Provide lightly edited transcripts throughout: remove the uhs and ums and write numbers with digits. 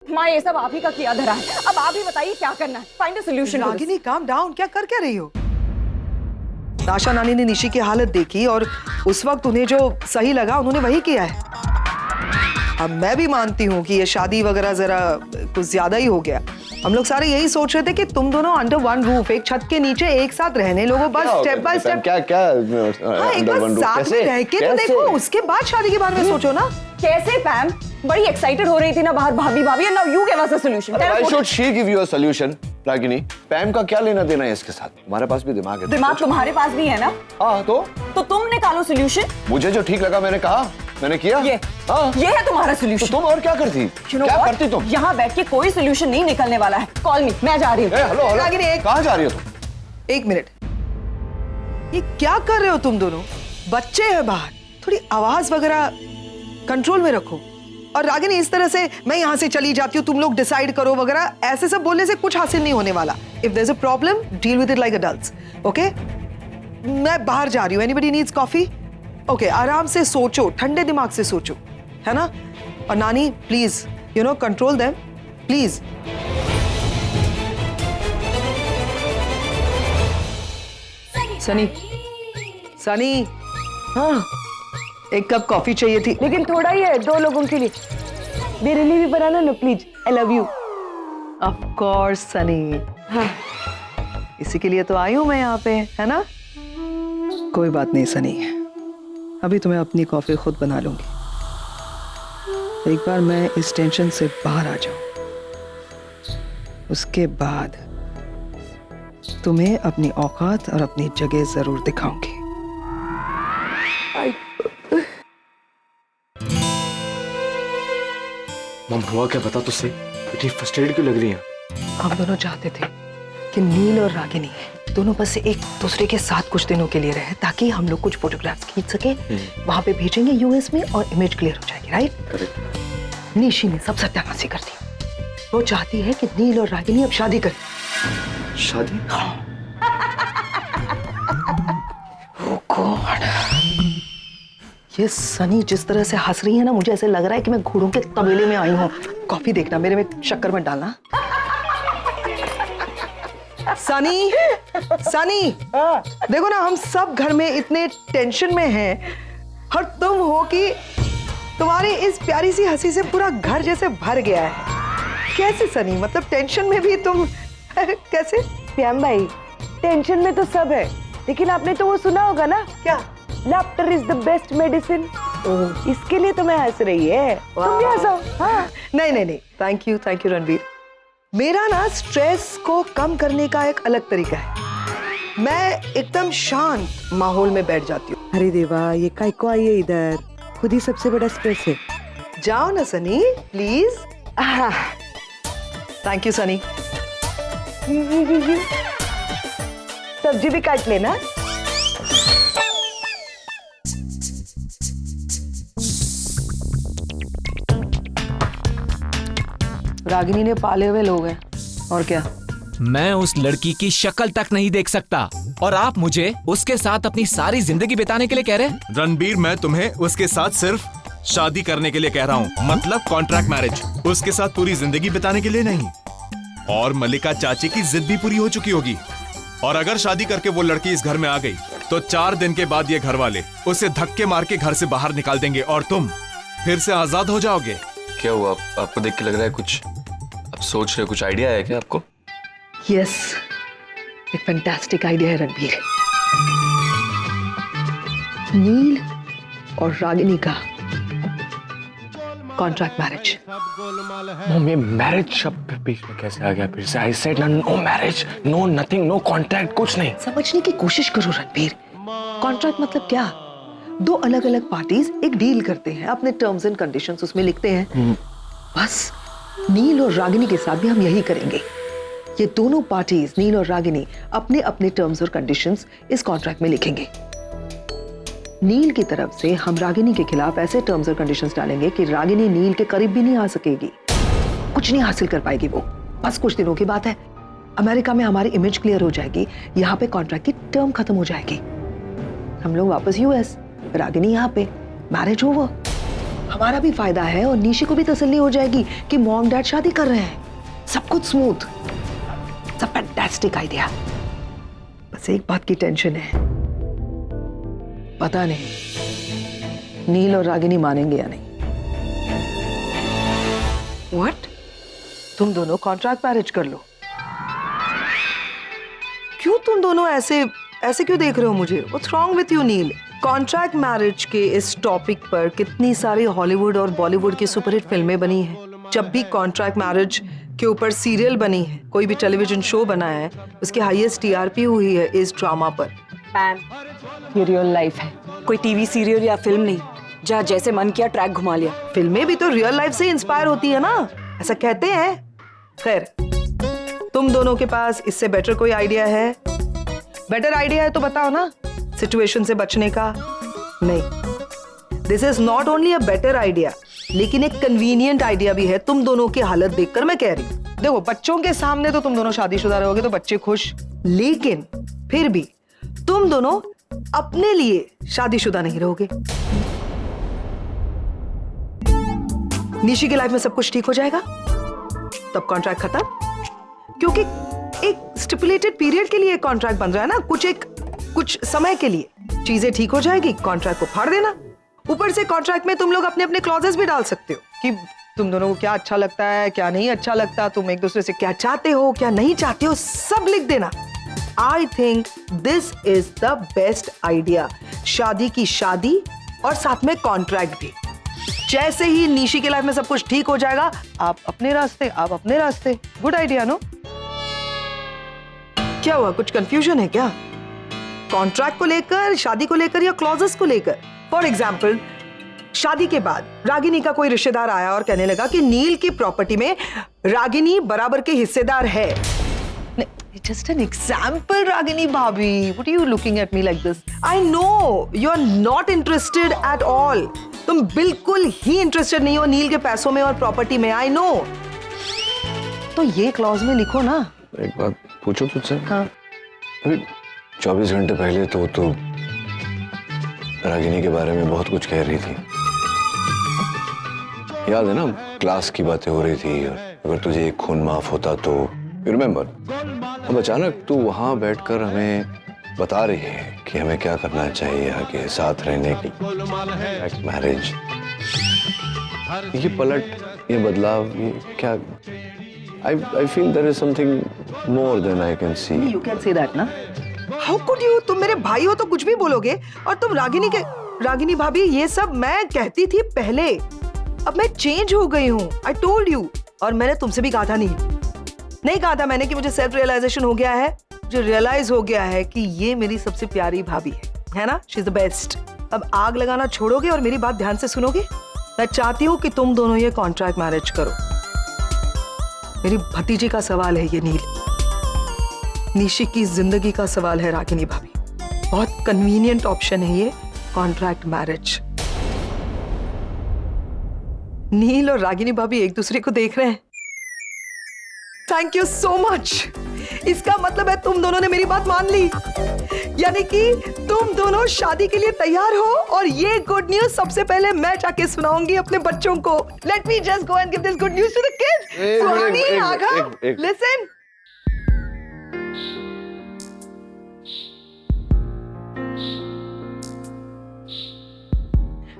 माँ ये सब आप ही का किया धरा है, अब आप ही बताइए क्या करना है। Find a solution. Ragini calm down, क्या कर क्या रही हो? दाशा नानी ने निशी की हालत देखी और उस वक्त उन्हें जो सही लगा उन्होंने वही किया है। अब मैं भी मानती हूँ कि ये शादी वगैरह जरा कुछ ज्यादा ही हो गया। हम लोग सारे यही सोच रहे थे कि तुम दोनों अंडर वन रूफ, एक छत के नीचे एक साथ रहने लोगो, बस स्टेप बाय स्टेप। क्या क्या हाँ, एक बार साथ में रह के तो देखो, उसके बाद शादी के बारे में सोचो ना। कैसे पैम? बड़ी एक्साइटेड हो रही थी ना बाहर भाभी भाभी, and now you give us a solution. Why should she give you a solution? Ragini, Pam का क्या लेना देना है इसके साथ? हमारे पास भी दिमाग है। दिमाग तुम्हारे पास भी है ना? हाँ, तो तुम निकालो सॉल्यूशन। मुझे जो ठीक लगा मैंने कहा, मैंने किया। ये है तुम्हारा तो सॉल्यूशन। तुम और क्या करती? क्या करती तुम? यहाँ बैठ के कोई सॉल्यूशन नहीं निकलने वाला है। कॉल मी, मैं जा रही हूँ। हेलो हेलो, रागिनी, कहाँ जा रही हो तुम? एक मिनट, ये क्या कर रहे हो तुम दोनों? बच्चे हैं बाहर, थोड़ी आवाज वगैरह कंट्रोल में रखो। और रागिनी, इस तरह से मैं यहाँ से चली जाती हूँ, तुम लोग डिसाइड करो वगैरह, ऐसे सब बोलने से कुछ हासिल नहीं होने वाला। If there is a problem, deal with it like adults, okay? मैं बाहर जा रही हूँ। Anybody needs coffee? ओके, आराम से सोचो, ठंडे दिमाग से सोचो, है ना? और नानी please, you know, control them please. Sunny, Sunny, हाँ, एक कप कॉफी चाहिए थी। लेकिन थोड़ा ही है, 2 लोगों के लिए। मेरे लिए भी बनाना ना please, I love you. Of course Sunny, हाँ, इसी के लिए तो आई हूं मैं यहाँ पे, है ना? कोई बात नहीं सनी, अभी तुम्हें अपनी कॉफी खुद बना लूंगी। एक बार मैं इस टेंशन से बाहर आ जाऊं, उसके बाद तुम्हें अपनी औकात और अपनी जगह जरूर दिखाऊंगी। मम, हुआ क्या बता तुझसे? इतनी फ्रस्ट्रेटेड क्यों लग रही है? हम दोनों चाहते थे कि नील और रागिनी दोनों बस एक दूसरे के साथ कुछ दिनों के लिए रहे, ताकि हम लोग कुछ फोटोग्राफ्स खींच सके, वहां पे भेजेंगे यूएस में और इमेज क्लियर हो जाएगी, राइट? निशी ने सब सत्यानाशी कर दी। वो चाहती है कि नील और रागिनी अब शादी करें। शादी? Oh God. ये सनी जिस तरह से हंस रही है ना, मुझे ऐसे लग रहा है कि मैं घोड़ों के तबेले में आई हूँ। कॉफी देखना, मेरे में शक्कर मत डालना। सनी, सनी, देखो ना, हम सब घर में इतने टेंशन में हैं और तुम हो कि तुम्हारी इस प्यारी सी हंसी से पूरा घर जैसे भर गया है। कैसे सनी, मतलब टेंशन में भी तुम कैसे? प्याम भाई, टेंशन में तो सब है, लेकिन आपने तो वो सुना होगा ना, क्या? Laughter is the best medicine. इसके लिए तो मैं हंस रही है, तुम भी हंसो। हाँ, नहीं नहीं नहीं, थैंक यू रणवीर। मेरा ना स्ट्रेस को कम करने का एक अलग तरीका है। मैं एकदम शांत माहौल में बैठ जाती हूँ। अरे देवा, ये काय को आई है इधर? खुद ही सबसे बड़ा स्ट्रेस है। जाओ ना Sunny, please. Thank you Sunny. सब्जी भी काट लेना। रागिनी ने पाले हुए लोग हैं, और क्या? मैं उस लड़की की शक्ल तक नहीं देख सकता, और आप मुझे उसके साथ अपनी सारी जिंदगी बिताने के लिए कह रहे हैं? रणबीर, मैं तुम्हें उसके साथ सिर्फ शादी करने के लिए कह रहा हूँ, मतलब कॉन्ट्रैक्ट मैरिज। उसके साथ पूरी जिंदगी बिताने के लिए नहीं। और मल्लिका चाची की जिद भी पूरी हो चुकी होगी, और अगर शादी करके वो लड़की इस घर में आ गई तो 4 दिन के बाद ये घर वाले उसे धक्के मार के घर से बाहर निकाल देंगे और तुम फिर से आजाद हो जाओगे। क्या हुआ? आपको देख के लग रहा है कुछ आप सोच रहे हो? कुछ आइडिया है क्या आपको? यस, एक फैंटास्टिक आइडिया है रणबीर। नील और रागिनी का कॉन्ट्रैक्ट मैरिज। मम्मी, मैरिज शब्द बीच में कैसे आ गया फिर से? I said no marriage, no nothing, no contract, कुछ नहीं। समझने की कोशिश करो रणबीर। कॉन्ट्रैक्ट मतलब क्या? 2 अलग अलग पार्टीज एक डील करते हैं, अपने टर्म्स एंड कंडीशंस उसमें लिखते हैं। बस नील और रागिनी के साथ भी हम यही करेंगे। ये दोनों पार्टीज, नील और रागिनी, अपने अपने टर्म्स और कंडीशंस इस कॉन्ट्रैक्ट में लिखेंगे। नील की तरफ से हम रागिनी के खिलाफ ऐसे टर्म्स और कंडीशंस डालेंगे कि रागिनी नील के करीब भी नहीं आ सकेगी, कुछ नहीं हासिल कर पाएगी वो। बस कुछ दिनों की बात है, अमेरिका में हमारी इमेज क्लियर हो जाएगी, यहाँ पे कॉन्ट्रैक्ट की टर्म खत्म हो जाएगी, हम लोग वापस यूएस, रागिनी यहाँ पे, मैरिज ओवर। हमारा भी फायदा है और निशी को भी तसल्ली हो जाएगी कि मॉम डैड शादी कर रहे हैं। सब कुछ स्मूथ, सब फैंटास्टिक आइडिया। बस एक बात की टेंशन है, पता नहीं नील और रागिनी मानेंगे या नहीं। व्हाट? तुम दोनों कॉन्ट्रैक्ट मैरिज कर लो। क्यों तुम दोनों ऐसे क्यों देख रहे हो मुझे? What's wrong with you Neil? Contract marriage के इस टॉपिक पर कितनी सारी हॉलीवुड और बॉलीवुड की सुपरहिट फिल्में बनी हैं। जब भी कॉन्ट्रैक्ट मैरिज के ऊपर सीरियल बनी है, कोई भी टेलीविजन शो बना है, उसकी हाईएस्ट टीआरपी हुई है इस ड्रामा पर। ये रियल लाइफ है, कोई टीवी सीरियल या फिल्म नहीं जहाँ जैसे मन किया ट्रैक घुमा लिया। फिल्में भी तो रियल लाइफ से इंस्पायर होती है ना, ऐसा कहते हैं। खैर, तुम दोनों के पास इससे बेटर कोई आइडिया है? बेटर आइडिया है तो बताओ ना, सिचुएशन से बचने का। नहीं, this is not only a better idea, लेकिन एक कन्वीनियंट आइडिया भी है। तुम दोनों की हालत देखकर मैं कह रही हूँ। देखो, बच्चों के सामने तो तुम दोनों शादीशुदा रहोगे तो बच्चे खुश, लेकिन फिर भी तुम दोनों अपने लिए शादीशुदा नहीं रहोगे। निशी की लाइफ में सब कुछ ठीक हो जाएगा, तब कॉन्ट्रैक्ट खत्म। क्योंकि एक स्टिपुलेटेड पीरियड के लिए कॉन्ट्रैक्ट बन रहा है ना, कुछ समय के लिए चीजें ठीक हो जाएगी, कॉन्ट्रैक्ट को फाड़ देना। ऊपर से कॉन्ट्रैक्ट में तुम लोग अपने अपने क्लॉजेस भी डाल सकते हो कि तुम दोनों को क्या अच्छा लगता है, क्या नहीं अच्छा लगता, तुम एक दूसरे से क्या चाहते हो, क्या नहीं चाहते हो, सब लिख देना। I think this is the best idea. शादी की शादी और साथ में कॉन्ट्रैक्ट भी। जैसे ही निशी की लाइफ में सब कुछ ठीक हो जाएगा, आप अपने रास्ते। Good idea no? क्या हुआ, कुछ कंफ्यूजन है क्या? कॉन्ट्रैक्ट को लेकर, शादी को लेकर या क्लॉजेस को लेकर? फॉर एग्जाम्पल, शादी के बाद रागिनी का कोई रिश्तेदार आया और कहने लगा कि नील की प्रॉपर्टी में रागिनी बराबर के हिस्सेदार है। Just an example, Ragini Bhabhi. What are you looking at me like this? I know you are not interested at all. तुम बिल्कुल ही इंटरेस्टेड नहीं हो नील के पैसों में और प्रॉपर्टी में। I know. तो ये क्लॉज में लिखो ना। एक बात पूछो तुझसे? हाँ। अभी 24 घंटे पहले तो रागिनी के बारे में बहुत कुछ कह रही थी। याद है ना, क्लास की बातें हो रही थी, और अगर तुझे एक खून माफ होता तो, यू रिमेम्बर? अब अचानक तू वहां बैठकर हमें बता रही है कि हमें क्या करना चाहिए आगे साथ रहने की, मैरिज। ये पलट, ये बदलाव, ये क्या? I feel there is something more than I can see. You can say that ना? How could you? तुम मेरे भाई हो तो कुछ भी बोलोगे, और तुम रागिनी भाभी, ये सब मैं कहती थी पहले। अब मैं चेंज हो गई हूँ। I told you. और मैंने तुमसे भी कहा था नहीं कहा था मैंने कि मुझे सेल्फ रियलाइजेशन हो गया है, मुझे रियलाइज हो गया है कि ये मेरी सबसे प्यारी भाभी है ना? She is the best. अब आग लगाना छोड़ोगे और मेरी बात ध्यान से सुनोगे? मैं चाहती हूँ कि तुम दोनों ये कॉन्ट्रैक्ट मैरिज करो। मेरी भतीजी का सवाल है ये नील, निशी की जिंदगी का सवाल है रागिनी भाभी। बहुत कन्वीनियंट ऑप्शन है ये कॉन्ट्रैक्ट मैरिज। नील और रागिनी भाभी एक दूसरे को देख रहे हैं। Thank you so much. इसका मतलब है तुम दोनों ने मेरी बात मान ली, यानी कि तुम दोनों शादी के लिए तैयार हो, और ये गुड न्यूज सबसे पहले मैं जाके सुनाऊंगी अपने बच्चों को। Let me just go and give this good news to the kids. Suhani, Aaga, listen.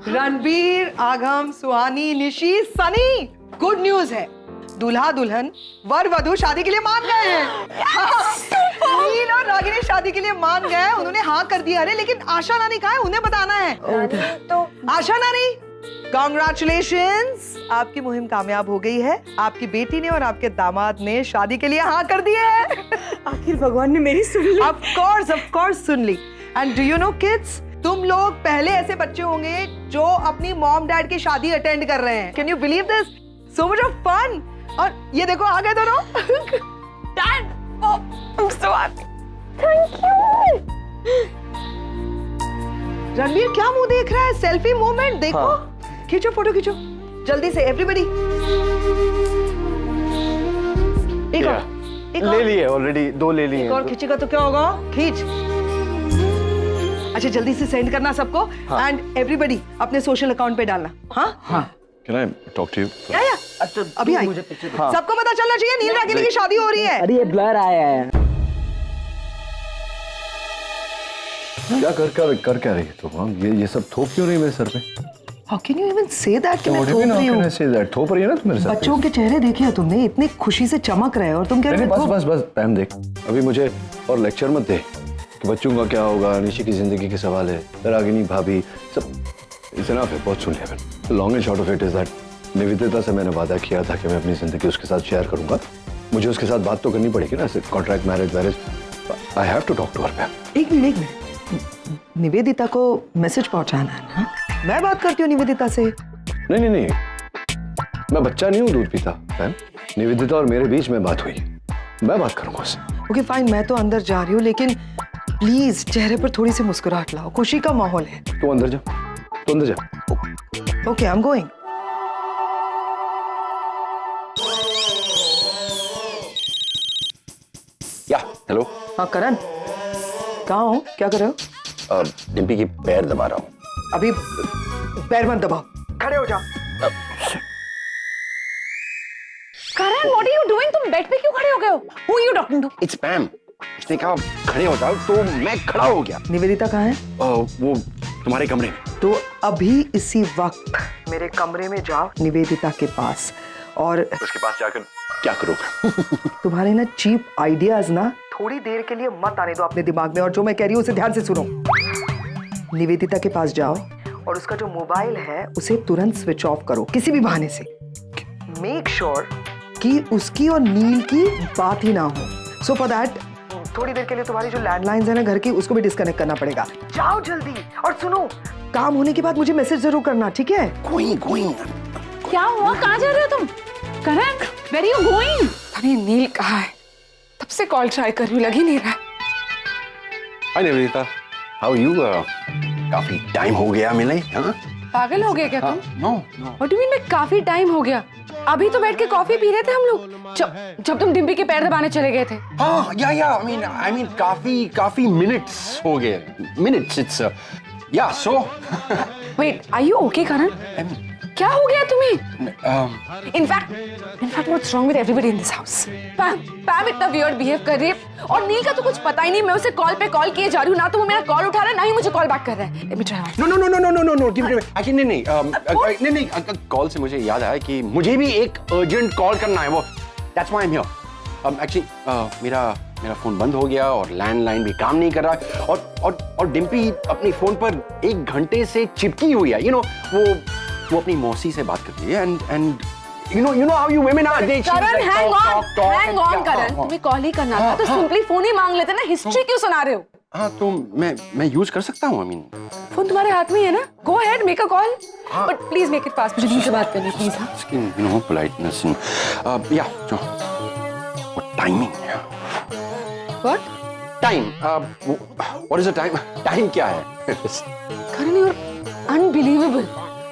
Ranbir, Aagam, Suhani, Nishi, Sunny, good news है। दूल्हा दुल्हन, वर वधू शादी के लिए मान गए हैं। नील और रागिनी शादी के लिए मान गए, उन्होंने हाँ कर दिया। अरे लेकिन आशा नानी कहाँ है, उन्हें बताना है। तो आशा नानी, कॉन्ग्रेचुलेशंस, आपकी मुहिम कामयाब हो गई है। आपकी बेटी ने और आपके दामाद ने शादी के लिए हाँ कर दिया है। आखिर भगवान ने मेरी सुन ली। ऑफ कोर्स सुन ली। And do you know kids, तुम लोग पहले ऐसे बच्चे होंगे जो अपनी मॉम डैड की शादी अटेंड कर रहे हैं। Can you believe this? So much of fun. और ये देखो आ गए दोनों। Dad, I'm so happy. Thank you. Ranveer क्या मुंह देख रहा है? सेल्फी मोमेंट देखो। हाँ। खींचो, फोटो खींचो जल्दी से एवरीबॉडी। एक और ले लिए ऑलरेडी, 2 ले लिए। एक और खींचेगा तो क्या होगा? खींच। अच्छा जल्दी से सेंड करना सबको एंड एवरीबॉडी अपने सोशल अकाउंट पे डालना। हाँ Can I talk to you? या अभी आई। सबको पता चलना चाहिए नील रागिनी की शादी हो रही है। अरे ये ब्लर आया है। क्या कर क्या रही है तुम? ये सब थोप क्यों रही है मेरे सर पे? How can you even say that कि मैं What do थोप you mean, रही how हूँ? can I say that? थोप रही है ना तुम मेरे सर पे? बच्चों के चेहरे देखे हैं तुमने, इतनी खुशी से चमक रहे हैं और तुम कह रहे हो बस टाइम देख। अभी मुझे और लेक्चर मत दे कि बच्चों का क्या होगा, निशी की जिंदगी के सवाल है, रागिनी भाभी सब इतना है, बहुत सुन लिया मैंने। Long and short of it is that Nivedita से मैंने वादा किया था कि मैं अपनी जिंदगी उसके साथ शेयर करूंगा। मुझे उसके साथ बात तो करनी पड़ेगी ना, contract marriage I have to talk to her ma'am. एक मिनट निवेदिता को मैसेज पहुंचाना है ना? मैं बात करती हूँ निवेदिता से। नहीं मैं बच्चा नहीं हूँ दूध पीता मैम। निवेदिता और मेरे बीच में बात हुई, मैं बात करूंगा उससे। ओके फाइन, मैं तो अंदर जा रही हूँ लेकिन प्लीज चेहरे पर थोड़ी सी मुस्कुराहट लाओ, खुशी का माहौल है। तू अंदर जा। Okay I am going. या हेलो। हाँ करण, कहाँ हो, क्या कर रहे हो? डिम्पी की पैर दबा रहा हूँ। अभी पैर मत दबाओ, खड़े हो जाओ। Karan, what are you doing? तुम बेड पे क्यों खड़े हो गए हो? Who are you talking to? It's Pam. उसने कहा खड़े हो जाओ तो मैं खड़ा हो गया। निवेदिता कहाँ है? वो तुम्हारे कमरे में। तो अभी इसी वक्त मेरे कमरे में जाओ निवेदिता के पास और उसके पास जाकर क्या करोगे? तुम्हारे ना चीप आइडियाज ना थोड़ी देर के लिए मत आने दो अपने दिमाग में, और जो मैं कह रही हूँ उसे ध्यान से सुनो। निवेदिता के पास जाओ और उसका जो मोबाइल है उसे तुरंत स्विच ऑफ करो किसी भी बहाने से। मेक श्योर कि उसकी और नील की बात ही ना हो। सो फॉर दैट थोड़ी देर के लिए तुम्हारी जो लैंडलाइंस है ना घर की, उसको भी डिस्कनेक्ट करना पड़ेगा। जाओ जल्दी, और सुनो काम होने के बाद मुझे मैसेज जरूर करना, ठीक है? गोइंग। क्या हुआ? कहाँ जा रहे हो तुम? करण, वेयर आर यू गोइंग? अरे नील कहाँ है? तब से कॉल ट्राई कर रही हूँ, लग ही नहीं रहा। हाय निवेदिता, हाउ यू? काफी टाइम हो गया मिले। हाँ पागल हो गए क्या तुम? Know what do you mean मैं काफी टाइम हो गया? अभी तो बैठ के कॉफी पी रहे थे हम लोग जब तुम डिम्पी के पैर दबाने चले गए थे। हाँ या आई मीन काफी मिनट्स हो गए। मिनट्स इट्स या so. Wait, are you okay Karan? क्या हो गया तुम्हें? In fact what's wrong with everybody in this house? Pam इतना वियर्ड बिहेव कर रही है और नील का तो कुछ पता ही नहीं। मैं उसे कॉल पे कॉल किए जा रही हूँ, ना तो वो मेरा कॉल उठा रहा है ना ही मुझे कॉल बैक कर रहा है। Let me try. Know give it actually नहीं कॉल से मुझे याद आया कि मुझे भी एक अर्जेंट कॉल करना है। वो that's why I am here. Actually मेरा फोन बंद हो गया और लैंडलाइन भी काम नहीं कर रहा और डिम्पी अपनी फोन पर 1 घंटे से चिपकी हुई है। वो अपनी मौसी से बात करती है and you know how you women are, they Karan hang on Karan, तुम्हें कॉल ही करना था तो सिंपली फोन ही मांग लेते ना, हिस्ट्री क्यों सुना रहे हो? हाँ तो मैं यूज कर सकता हूँ। आई मीन फोन तुम्हारे हाथ में ही है ना, go ahead make a call, but please make it fast. मुझे नील से बात करनी प्लीज। हाँ पोलाइटनेस या timing. What time? What is the time? Time क्या है? करण यू आर अनबिलीवेबल।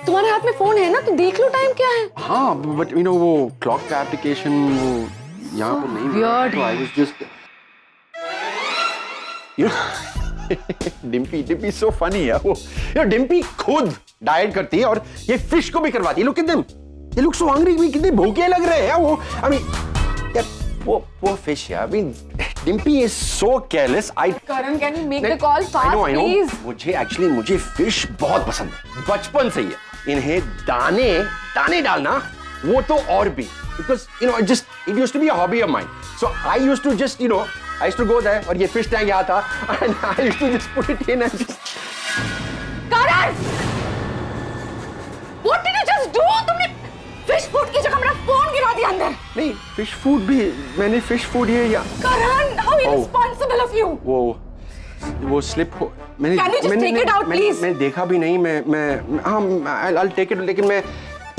तुम्हारे हाथ में फोन है ना, तो देख लो टाइम क्या है। हाँ बट वो क्लॉक का एप्लीकेशन वो यहाँ पर नहीं weird. तो I was just Dimpy so funny है वो। डिम्पी खुद डाइट करती है और ये फिश को भी करवाती है। Look at them, they look so hungry, कितने भूखे लग रहे हैं वो। आई मीन यार वो फिश है। I mean Dimpy is so careless. Karan can you make the call fast please? मुझे फिश बहुत पसंद है, बचपन से ही है। इन्हें दाने डालना वो तो और भी, because it used to be a hobby of mine. So I used to just I used to go there और ये fish tank यहाँ था and I used to just put it in and just. Karan! What did you just do? तुमने fish food की जगह मेरा phone गिरा दिया अंदर। नहीं फिश फूड भी मैंने फिश फूड ये या करण, how irresponsible of you! वो स्लिप हो मैंने Can you just take it out, please? मैं देखा भी नहीं। मैं हाँ I'll take it, लेकिन मैं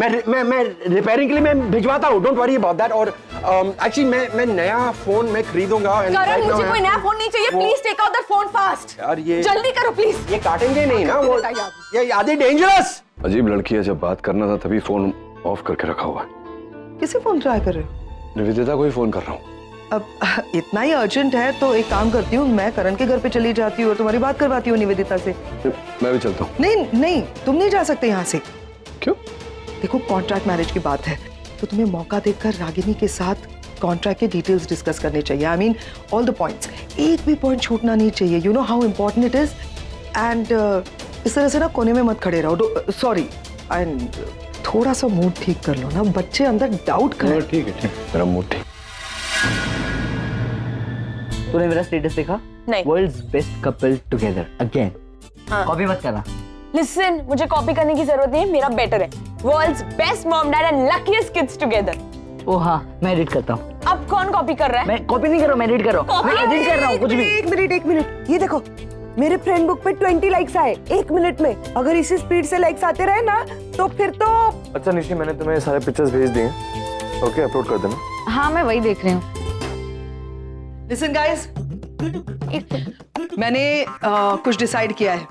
रिपेयरिंग के लिए मैं भिजवाता हूँ। Don't worry about that. और एक्चुअली मैं नया फोन मैं खरीदूंगा। करण मुझे कोई नया फोन नहीं चाहिए, please take out that phone fast. यार ये जल्दी करो प्लीज। ये काटेंगे नहीं ना वो, ये आधे डेंजरस। अजीब लड़की है, जब बात करना था तभी फोन ऑफ करके रखा हुआ है। किसे फोन ट्राई कर रहे हो? निवेदिता को ही फोन कर रहा हूँ। अब इतना ही अर्जेंट है तो एक काम करती हूँ, मैं करण के घर पे चली जाती हूँ और तुम्हारी बात करवाती हूँ निवेदिता से। मैं भी चलता हूँ। नहीं नहीं, तुम नहीं जा सकते यहाँ से। क्यों? देखो कॉन्ट्रैक्ट मैरिज की बात है तो तुम्हें मौका देकर रागिनी के साथ कॉन्ट्रैक्ट के डिटेल्स डिस्कस करने चाहिए। I mean all the points, एक भी पॉइंट छूटना नहीं चाहिए। You know how important it is. And इस तरह से ना कोने में मत खड़े रहो। सॉरी, एंड थोड़ा सा मूड ठीक कर लो ना, बच्चे अंदर डाउट करें। ठीक है, ठीक, मेरा मूड ठीक। तूने मेरा स्टेटस देखा? नहीं। World's best couple together again. Copy मत करना। लिसन, मुझे कॉपी करने की जरूरत नहीं है, मेरा बेटर है। World's best mom dad and luckiest kids together. ओ हाँ, मैं एडिट करता हूँ। अब कौन कॉपी कर रहा है? मैं कॉपी नहीं कर रहा हूँ, मैं एडिट कर रहा हूँ। मैं एडिट कर रहा हूँ कुछ भी। एक मिनट, ये देखो मेरे फ्रेंड बुक पे 20 लाइक्स आए 1 मिनट में। अगर इसी स्पीड से लाइक्स आते रहे ना तो फिर तो। अच्छा निशी, मैंने तुम्हें सारे पिक्चर्स भेज दिए। ओके, अपलोड कर देना। हाँ मैं वही देख रही हूँ। लिसन गाइस, मैंने कुछ डिसाइड किया है।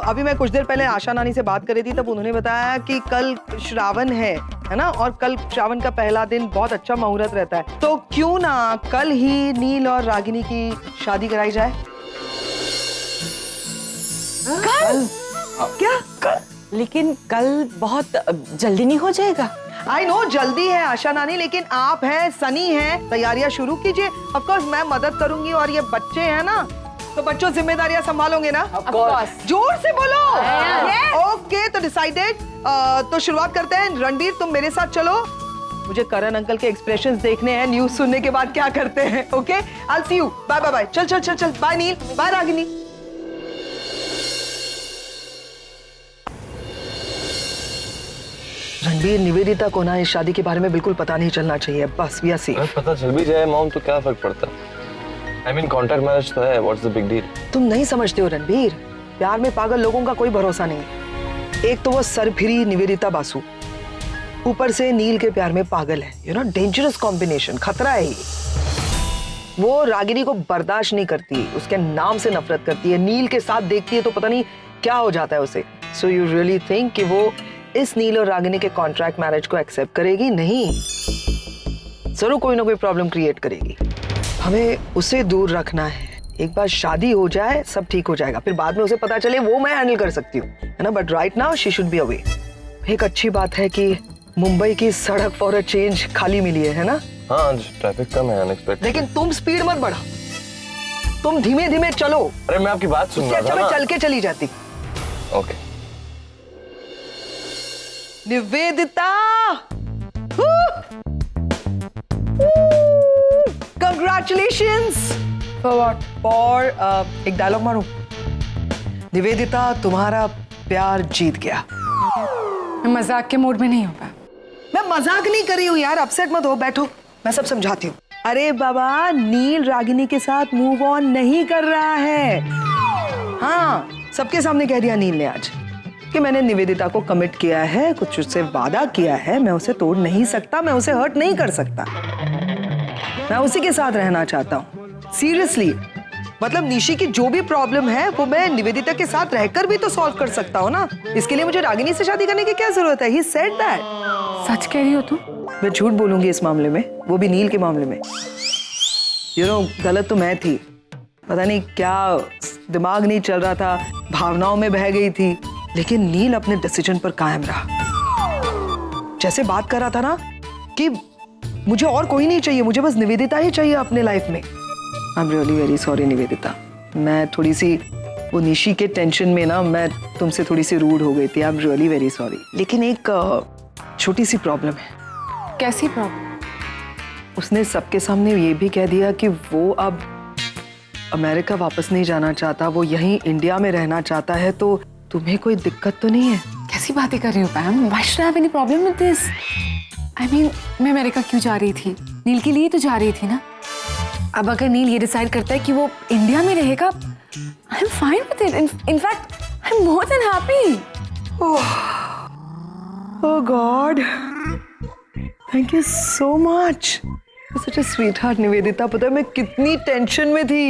अभी मैं कुछ देर पहले आशा नानी से बात कर रही थी, तब उन्होंने बताया कि कल श्रावण है ना, और कल श्रावण का पहला दिन बहुत अच्छा मुहूर्त रहता है, तो क्यों ना कल ही नील और रागिनी की शादी कराई जाए। कल? क्या कल? लेकिन कल बहुत जल्दी नहीं हो जाएगा? आई नो जल्दी है आशा नानी, लेकिन आप हैं, सनी हैं, तैयारियां शुरू कीजिए। ऑफ कोर्स मैं मदद करूंगी, और ये बच्चे हैं ना तो बच्चों जिम्मेदारियां संभालोगे ना? Of course. जोर से बोलो। Yes. ओके, तो डिसाइडेड। तो शुरुआत करते हैं। रणबीर तुम मेरे साथ चलो, मुझे करण अंकल के एक्सप्रेशंस देखने हैं न्यूज सुनने के बाद क्या करते हैं। Okay, I will see you. Bye bye bye. चल चल चल चल, बाय नील, बाय रागिनी। रणबीर, निवेदिता को ना इस शादी के बारे में बिल्कुल पता नहीं चलना चाहिए। बस वी आर सेफ। पता चल भी जाए मॉम तो क्या फर्क पड़ता है? आई मीन कॉन्ट्रैक्ट मैरिज तो है, व्हाट्स द बिग डील? तुम नहीं समझते हो रणबीर, प्यार में पागल लोगों का कोई भरोसा नहीं है। एक तो वो सरफिरी निवेदिता बासु, ऊपर से नील के प्यार में पागल है। यू नो, डेंजरस कॉम्बिनेशन, खतरा है ये। वो रागिनी को बर्दाश्त नहीं करती, उसके नाम से नफरत करती है। नील के साथ देखती है तो पता नहीं क्या हो जाता है उसे। सो यू रियली थिंक कि वो इस नील और रागिनी के कॉन्ट्रैक्ट मैरिज को एक्सेप्ट करेगी? नहीं, जरूर कोई ना कोई प्रॉब्लम क्रिएट करेगी। हमें उसे दूर रखना है। एक बार शादी हो जाए सब ठीक हो जाएगा, फिर बाद में उसे पता चले वो मैं हैंडल कर सकती हूँ, है ना। But right now she should be away. एक अच्छी बात है कि मुंबई की सड़क फॉर अ चेंज खाली मिली है ना। हाँ, ट्रैफिक कम है अनएक्सपेक्टेड। लेकिन तुम स्पीड मत बढ़ाओ, तुम धीमे धीमे चलो। अरे मैं आपकी बात सुन रहा था अच्छा मैं ना। चल के चली जाती। Okay. Nivedita, congratulations. For what? और एक डायलॉग मारूं। निवेदिता, तुम्हारा प्यार जीत गया। मैं मजाक के मूड में नहीं हूँ। मैं मजाक नहीं कर रही हूँ यार, अपसेट मत हो, बैठो मैं सब समझाती हूँ। अरे बाबा, नील रागिनी के साथ मूव ऑन नहीं कर रहा है। हाँ, सबके सामने कह दिया नील ने आज कि मैंने निवेदिता को कमिट किया है, कुछ उससे वादा किया है, मैं उसे तोड़ नहीं सकता, मैं उसे हर्ट नहीं कर सकता, मैं उसी के साथ रहना चाहता हूँ। सीरियसली, मतलब निशी की जो भी प्रॉब्लम है वो मैं निवेदिता के साथ रहकर भी तो सॉल्व कर सकता हूँ ना। इसके लिए मुझे रागिनी से शादी करने की क्या जरूरत है? He said that. सच कह रही हो तुम? मैं झूठ बोलूंगी इस मामले में, वो भी नील के मामले में। यू नो, गलत तो मैं थी, पता नहीं क्या दिमाग नहीं चल रहा था, भावनाओं में बह गई थी, लेकिन नील अपने डिसीजन पर कायम रहा। जैसे बात कर रहा था ना कि मुझे और कोई नहीं चाहिए, मुझे बस निवेदिता ही चाहिए अपने लाइफ में। I am really very sorry Nivedita, मैं थोड़ी सी वो निशी के टेंशन में ना मैं तुमसे थोड़ी सी रूड हो गई थी। I am really very sorry. लेकिन एक छोटी सी प्रॉब्लम है। कैसी प्रॉब्लम? उसने सबके सामने ये भी कह दिया कि वो अब अमेरिका वापस नहीं जाना चाहता, वो यहीं इंडिया में रहना चाहता है। तो तुम्हें कोई दिक्कत तो नहीं है? कैसी बातें कर रही हो पैम? Why should I have any problem with this? I mean, मैं अमेरिका क्यों जा रही थी? नील के लिए तो जा रही थी ना। अब अगर नील ये डिसाइड करता है कि वो इंडिया में रहेगा, I'm fine with it. In fact, I'm more than happy. Oh God, thank you so much. You're such a sweetheart Nivedita. पता है मैं कितनी टेंशन में थी,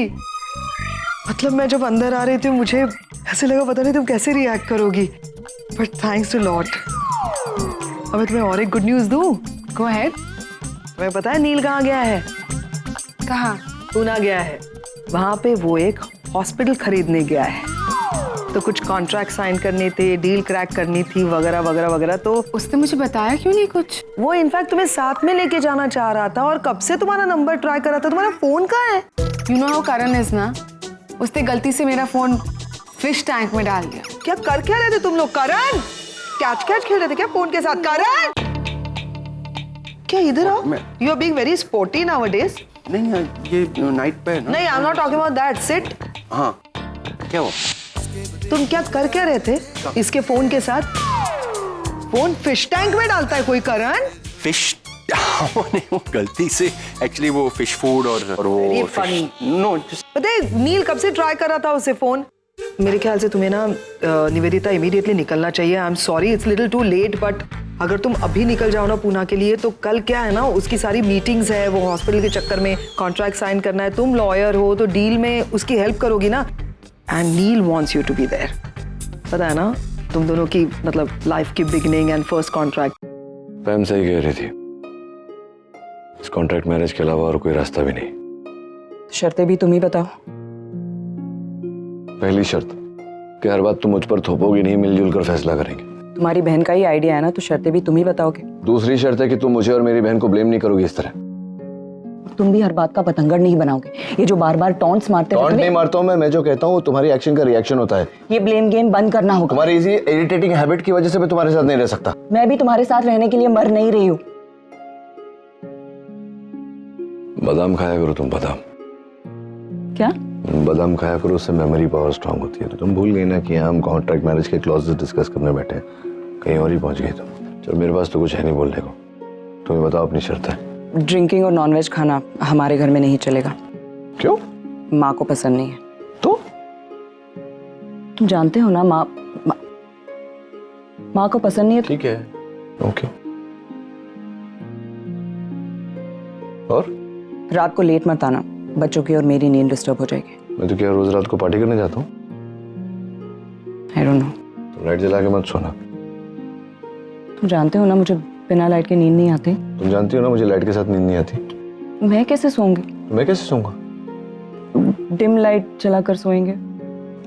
मतलब मैं जब अंदर आ रही थी मुझे ऐसे लगा पता नहीं तुम कैसे रिएक्ट करोगी, बट थैंक्स टू लॉट। अब मैं तुम्हें और एक गुड न्यूज दूं? Go ahead. तुम्हें पता है नील कहाँ गया है? कहाँ? पूना गया है, वहां पे वो एक हॉस्पिटल खरीदने गया है, तो कुछ कॉन्ट्रैक्ट साइन करने थे, डील क्रैक करनी थी, वगैरह वगैरह वगैरह। तो उसने मुझे बताया क्यों नहीं कुछ? वो इनफैक्ट तुम्हें साथ में लेके जाना चाह रहा था और कब से तुम्हारा नंबर ट्राई कर रहा था। तुम्हारा फोन कहाँ है? You know how Karan is ना, उसने गलती से मेरा फोन फिश टैंक में डाल दिया। क्या कर क्या रहे थे तुम लोग? करण कैच खेल रहे थे क्या फोन के साथ? करण क्या इधर आओ, you are being very sporty nowadays. नहीं ये नाइट पे है ना। नहीं, I am not talking about that, sit. हाँ क्या हुआ? तुम क्या कर क्या रहे थे इसके फोन के साथ? फोन फिश टैंक में डालता है कोई करण? फिश नहीं, वो गलती से एक्चुअली वो फिश फूड और वो Very funny. नो पता है नील कब से ट्राई कर रहा था उसे फोन। मेरे ख्याल से तुम्हें ना निवेदिता इमीडिएटली निकलना चाहिए। I am sorry it's little too late, but अगर तुम अभी निकल जाओ ना पूना के लिए, तो कल क्या है ना, उसकी सारी मीटिंग्स है, वो हॉस्पिटल के चक्कर में कॉन्ट्रैक्ट साइन करना है। तुम लॉयर हो तो डील में उसकी हेल्प करोगी ना, and Neel wants you to be there. पता है ना तुम दोनों की मतलब लाइफ की beginning and first contract. Pam सही कह रही थी, इस कॉन्ट्रैक्ट मैरिज के अलावा और कोई रास्ता भी नहीं। शर्तें भी तुम ही बताओ। पहली शर्त कि हर बात तुम मुझ पर थोपोगी नहीं, मिलजुल कर फैसला करेंगे। तुम्हारी बहन का ही आइडिया है ना, तो शर्तें भी तुम ही बताओगे। दूसरी शर्त है कि तुम मुझे और मेरी बहन को ब्लेम नहीं करोगी इस तरह। तुम भी हर बात का पतंगड़ नहीं बनाओगे। ये जो बार बार टॉन्ट्स मारते टॉन्ट नहीं मारता हूं मैं जो कहता हूँ तुम्हारी एक्शन का रिएक्शन होता है। ये ब्लेम गेम बंद करना होगा। तुम्हारी इसी इरिटेटिंग हैबिट की वजह से मैं तुम्हारे साथ नहीं रह सकता। मैं भी तुम्हारे साथ रहने के लिए मर नहीं रही हूँ। बादाम खाया करो तुम, बादाम। क्या? बादाम खाया करो, उससे मेमोरी पावर स्ट्रांग होती है। तो तुम भूल गई ना कि हम कॉन्ट्रैक्ट मैरिज के क्लॉजेस डिस्कस करने बैठे हैं, कहीं और ही पहुंच गई तुम। चलो मेरे पास तो कुछ है नहीं बोलने को, तुम्हें बताओ अपनी शर्त है। ड्रिंकिंग और नॉनवेज खाना हमारे घर में नहीं चलेगा। क्यों? माँ को पसंद नहीं है। तो तुम जानते हो ना, माँ को पसंद नहीं है। ठीक है, ओके। और रात को लेट मत आना, बच्चों की और मेरी नींद डिस्टर्ब हो जाएगी। मैं तो क्या रोज रात को पार्टी करने जाता हूँ? I don't know. तो लाइट जला के मत सोना। तुम जानते हो ना मुझे बिना लाइट के नींद नहीं आती। तुम जानती हो ना मुझे लाइट के साथ नींद नहीं आती। मैं कैसे सोऊंगी? मैं कैसे सोऊंगा? डिम लाइट जलाकर सोएंगे।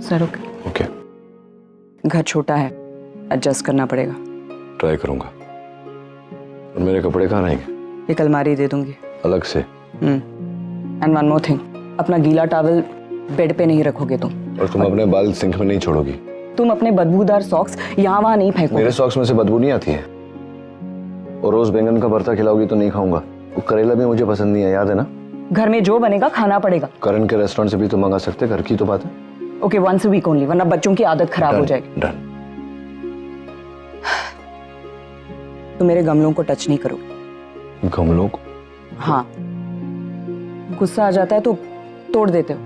Sir okay. घर छोटा है, एडजस्ट करना पड़ेगा। ट्राई करूंगा। और मेरे कपड़े कहाँ रहेंगे? एक अलमारी दे दूंगी अलग से। एंड वन मोर थिंग, अपना गीला टॉवल बेड पे नहीं रखोगे तुम। और तुम अपने बाल सिंक में नहीं छोड़ोगी। तुम अपने बदबूदार सॉक्स यहाँ वहाँ नहीं फेंकोगे। मेरे सॉक्स में से बदबू नहीं आती है। और रोज बैंगन का भरता खिलाओगी तो नहीं खाऊंगा। वो करेला भी मुझे पसंद नहीं है, याद है ना? घर में जो बनेगा खाना पड़ेगा। करण के रेस्टोरेंट से भी तो मंगा सकते, घर की तो बात है। Okay, once a week only, वरना बच्चों की आदत खराब हो जाएगी। डन। तो मेरे गमलों को टच नहीं करोगे। गमलों को? हाँ, गुस्सा आ जाता है तो तोड़ देते हो।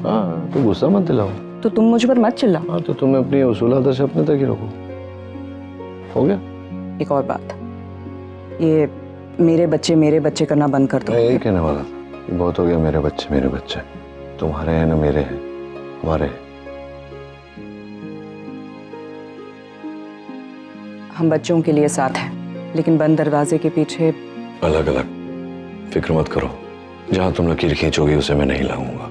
हाँ, तो गुस्सा मत दिलाओ। तो तुम मुझ पर मत चिल्लाओ। हाँ, तो तुम्हें अपनी उसूल आदर्श अपने तक ही रखो। हो गया? एक और बात, ये मेरे बच्चे करना बंद कर दो। मैं यही कहने वाला था, बहुत हो गया मेरे बच्चे। तुम्हारे हैं ना मेरे हैं, हमारे हैं। हम बच्चों के लिए साथ हैं, लेकिन बंद दरवाजे के पीछे अलग अलग। फिक्र मत करो, जहां तुम लकीर खींचोगी उसे मैं नहीं लाऊंगा।